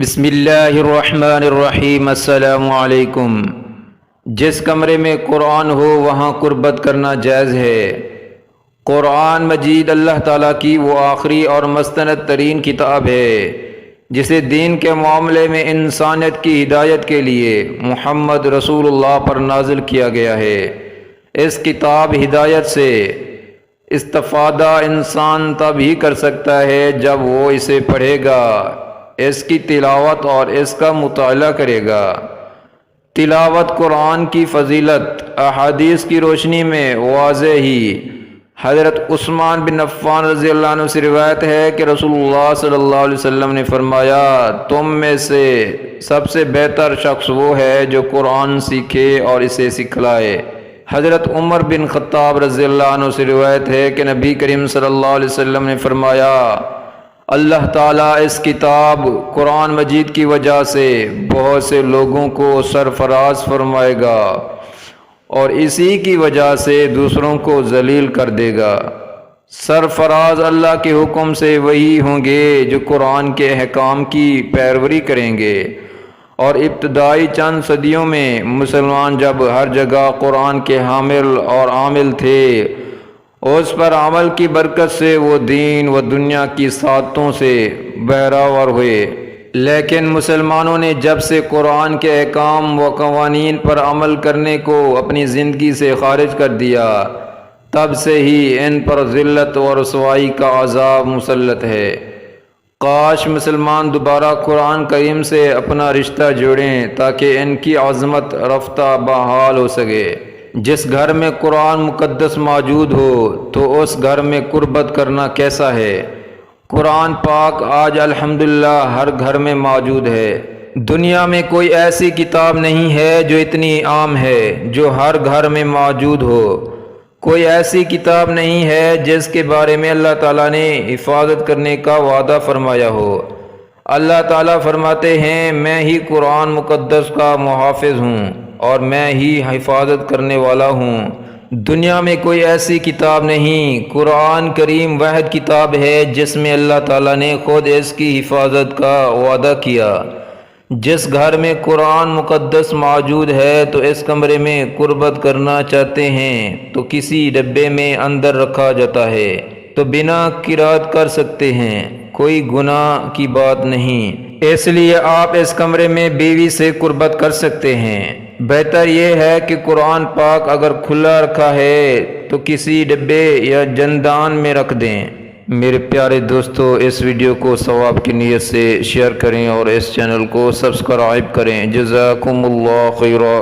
بسم اللہ الرحمن الرحیم۔ السلام علیکم۔ جس کمرے میں قرآن ہو وہاں قربت کرنا جائز ہے۔ قرآن مجید اللہ تعالیٰ کی وہ آخری اور مستند ترین کتاب ہے جسے دین کے معاملے میں انسانیت کی ہدایت کے لیے محمد رسول اللہ پر نازل کیا گیا ہے۔ اس کتاب ہدایت سے استفادہ انسان تب ہی کر سکتا ہے جب وہ اسے پڑھے گا، اس کی تلاوت اور اس کا مطالعہ کرے گا۔ تلاوت قرآن کی فضیلت احادیث کی روشنی میں واضح ہی حضرت عثمان بن عفان رضی اللہ عنہ سے روایت ہے کہ رسول اللہ صلی اللہ علیہ وسلم نے فرمایا، تم میں سے سب سے بہتر شخص وہ ہے جو قرآن سیکھے اور اسے سکھلائے۔ حضرت عمر بن خطاب رضی اللہ عنہ سے روایت ہے کہ نبی کریم صلی اللہ علیہ وسلم نے فرمایا، اللہ تعالیٰ اس کتاب قرآن مجید کی وجہ سے بہت سے لوگوں کو سرفراز فرمائے گا اور اسی کی وجہ سے دوسروں کو ذلیل کر دے گا۔ سرفراز اللہ کے حکم سے وہی ہوں گے جو قرآن کے احکام کی پیروی کریں گے، اور ابتدائی چند صدیوں میں مسلمان جب ہر جگہ قرآن کے حامل اور عامل تھے، اس پر عمل کی برکت سے وہ دین و دنیا کی سعادتوں سے بہراور ہوئے۔ لیکن مسلمانوں نے جب سے قرآن کے احکام و قوانین پر عمل کرنے کو اپنی زندگی سے خارج کر دیا، تب سے ہی ان پر ذلت و رسوائی کا عذاب مسلط ہے۔ کاش مسلمان دوبارہ قرآن کریم سے اپنا رشتہ جوڑیں تاکہ ان کی عظمت رفتہ بحال ہو سکے۔ جس گھر میں قرآن مقدس موجود ہو تو اس گھر میں قربت کرنا کیسا ہے۔ قرآن پاک آج الحمدللہ ہر گھر میں موجود ہے۔ دنیا میں کوئی ایسی کتاب نہیں ہے جو اتنی عام ہے جو ہر گھر میں موجود ہو۔ کوئی ایسی کتاب نہیں ہے جس کے بارے میں اللہ تعالیٰ نے حفاظت کرنے کا وعدہ فرمایا ہو۔ اللہ تعالیٰ فرماتے ہیں، میں ہی قرآن مقدس کا محافظ ہوں اور میں ہی حفاظت کرنے والا ہوں۔ دنیا میں کوئی ایسی کتاب نہیں، قرآن کریم واحد کتاب ہے جس میں اللہ تعالیٰ نے خود اس کی حفاظت کا وعدہ کیا۔ جس گھر میں قرآن مقدس موجود ہے تو اس کمرے میں قربت کرنا چاہتے ہیں تو کسی ڈبے میں اندر رکھا جاتا ہے تو بنا قرات کر سکتے ہیں، کوئی گناہ کی بات نہیں۔ اس لیے آپ اس کمرے میں بیوی سے قربت کر سکتے ہیں۔ بہتر یہ ہے کہ قرآن پاک اگر کھلا رکھا ہے تو کسی ڈبے یا جندان میں رکھ دیں۔ میرے پیارے دوستو، اس ویڈیو کو ثواب کی نیت سے شیئر کریں اور اس چینل کو سبسکرائب کریں۔ جزاکم اللہ خیرا۔